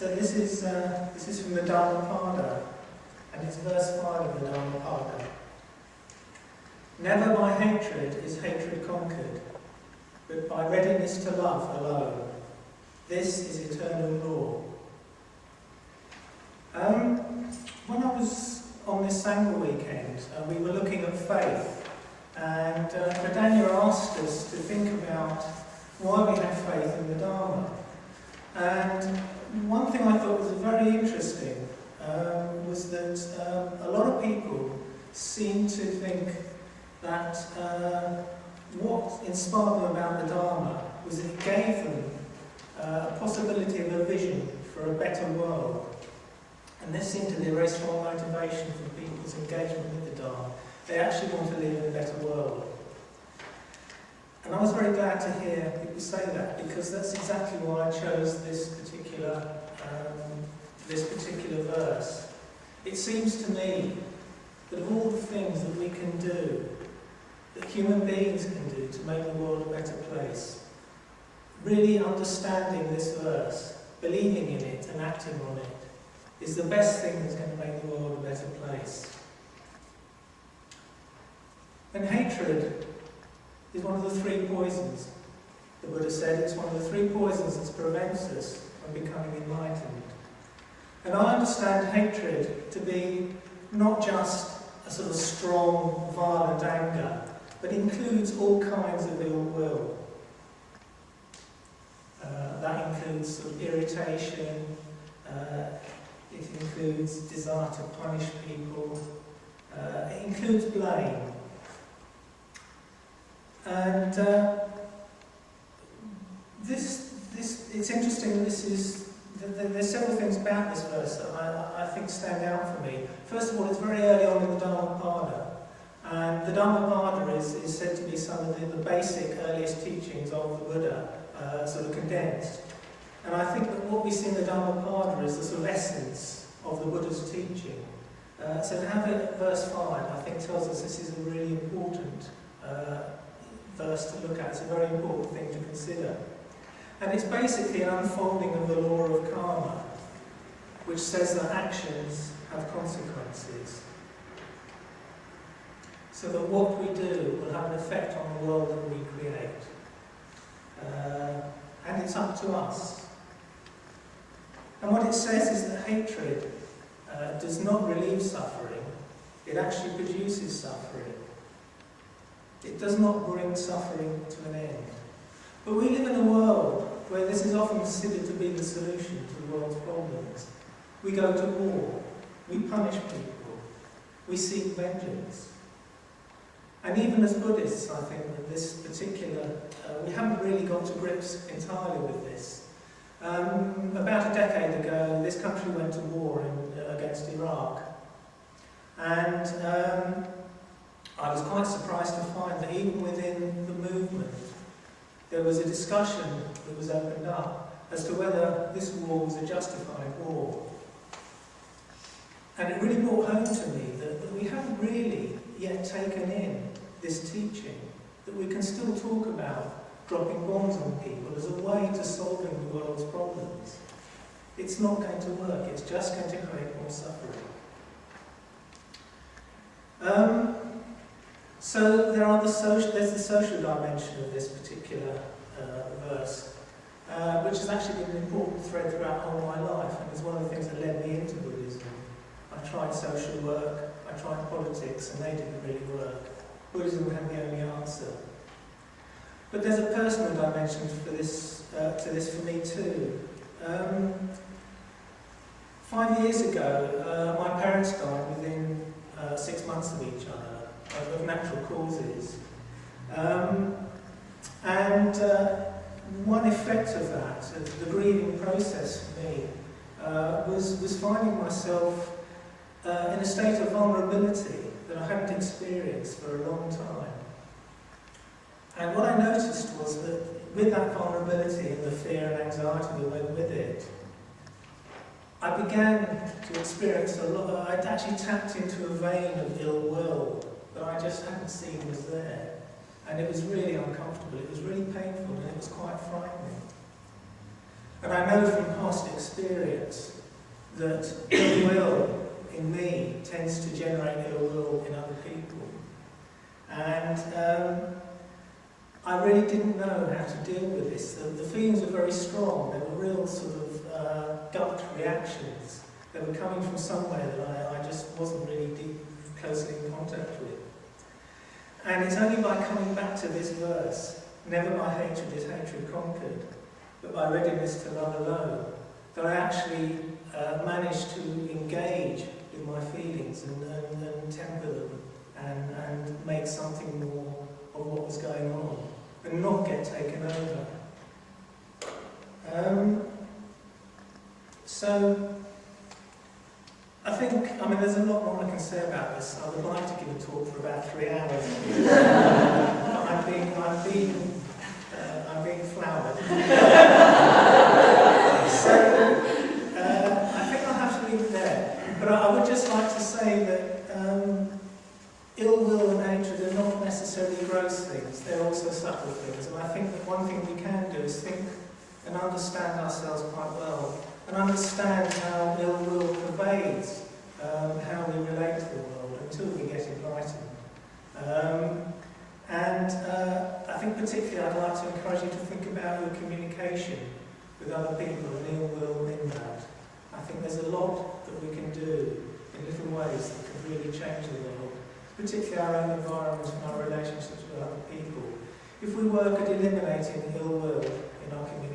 So this is from the Dhammapada, and it's verse 5 of the Dhammapada. Never by hatred is hatred conquered, but by readiness to love alone. This is eternal law. When I was on this Sangha weekend, we were looking at faith, and Pradanya asked us to think about why we have faith in the Dharma. And one thing I thought was very interesting was that a lot of people seem to think that what inspired them about the Dharma was that it gave them a possibility of a vision for a better world. And this seemed to be a very strong motivation for people's engagement with the Dharma. They actually want to live in a better world. And I was very glad to hear people say that, because that's exactly why I chose this particular verse. It seems to me that of all the things that we can do, that human beings can do to make the world a better place, really understanding this verse, believing in it and acting on it, is the best thing that's going to make the world a better place. And hatred is one of the three poisons. The Buddha said it's one of the three poisons that prevents us from becoming enlightened. And I understand hatred to be not just a sort of strong, violent anger, but includes all kinds of ill will. That includes sort of irritation, it includes desire to punish people, it includes blame. And it's interesting that there's several things about this verse that I think stand out for me. First of all, it's very early on in the Dhammapada, and the Dhammapada is said to be some of the basic earliest teachings of the Buddha, sort of condensed. And I think that what we see in the Dhammapada is the sort of essence of the Buddha's teaching. So to have it at verse 5, I think tells us this is a really important verse to look at. It's a very important thing to consider. And it's basically an unfolding of the law of karma, which says that actions have consequences. So that what we do will have an effect on the world that we create. And it's up to us. And what it says is that hatred does not relieve suffering, it actually produces suffering. It does not bring suffering to an end. But we live in a world where this is often considered to be the solution to the world's problems. We go to war, we punish people, we seek vengeance. And even as Buddhists, I think that this particular, we haven't really got to grips entirely with this. About a decade ago, this country went to war against Iraq. And I was quite surprised to find that even within the movement, there was a discussion that was opened up as to whether this war was a justified war. And it really brought home to me that we haven't really yet taken in this teaching, that we can still talk about dropping bombs on people as a way to solving the world's problems. It's not going to work, it's just going to create more suffering. So there's the social dimension of this particular verse, which has actually been an important thread throughout all my life, and is one of the things that led me into Buddhism. I tried social work, I tried politics, and they didn't really work. Buddhism had the only answer. But there's a personal dimension for this, to this for me too. 5 years ago, my parents died within 6 months of each other, of natural causes. And one effect of that, of the grieving process for me, was finding myself in a state of vulnerability that I hadn't experienced for a long time. And what I noticed was that with that vulnerability and the fear and anxiety that went with it, I began to experience a lot. I'd actually tapped into a vein of ill will that I just hadn't seen was there. And it was really uncomfortable, it was really painful, and it was quite frightening. And I know from past experience that ill will in me tends to generate ill will in other people. And I really didn't know how to deal with this. The feelings were very strong. They were real sort of gut reactions. They were coming from somewhere that I just wasn't really closely in contact with. And it's only by coming back to this verse, never by hatred is hatred conquered, but by readiness to love alone, that I actually managed to engage with my feelings and temper them and make something more of what was going on and not get taken over. So I think, there's a lot more I can say about this. I would like to give a talk for about 3 hours. I'm being flowered. So I think I'll have to leave it there. But I would just like to say that ill will and hatred are not necessarily gross things. They're also subtle things. And I think that one thing we can do is think and understand ourselves quite well and understand how ill will pervades how we relate to the world until we get enlightened. I think particularly I'd like to encourage you to think about your communication with other people and ill will in that. I think there's a lot that we can do in little ways that could really change the world, particularly our own environment and our relationships with other people. If we work at eliminating ill will in our community,